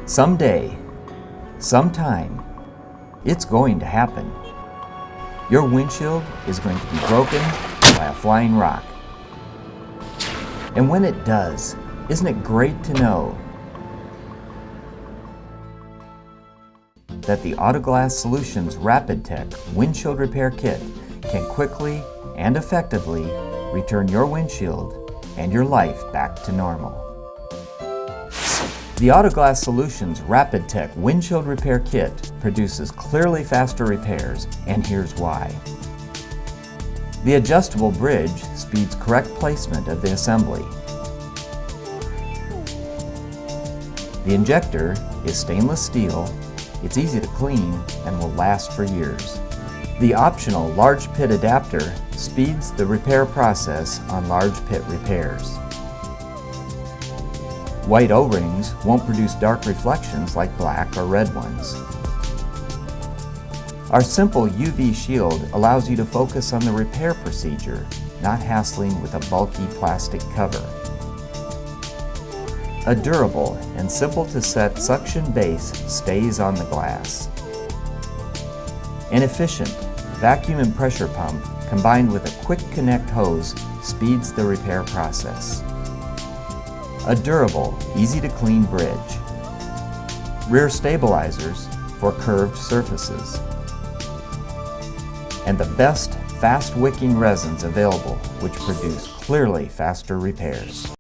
Someday, sometime, it's going to happen. Your windshield is going to be broken by a flying rock. And when it does, isn't it great to know that the Autoglass Solutions RapidTech Windshield Repair Kit can quickly and effectively return your windshield and your life back to normal. The Autoglass Solutions RapidTech Windshield Repair Kit produces clearly faster repairs, and here's why. The adjustable bridge speeds correct placement of the assembly. The injector is stainless steel, it's easy to clean, and will last for years. The optional large pit adapter speeds the repair process on large pit repairs. White O-rings won't produce dark reflections like black or red ones. Our simple UV shield allows you to focus on the repair procedure, not hassling with a bulky plastic cover. A durable and simple to set suction base stays on the glass. An efficient vacuum and pressure pump combined with a quick connect hose speeds the repair process. A durable, easy to clean bridge. Rear stabilizers for curved surfaces. And the best fast wicking resins available, which produce clearly faster repairs.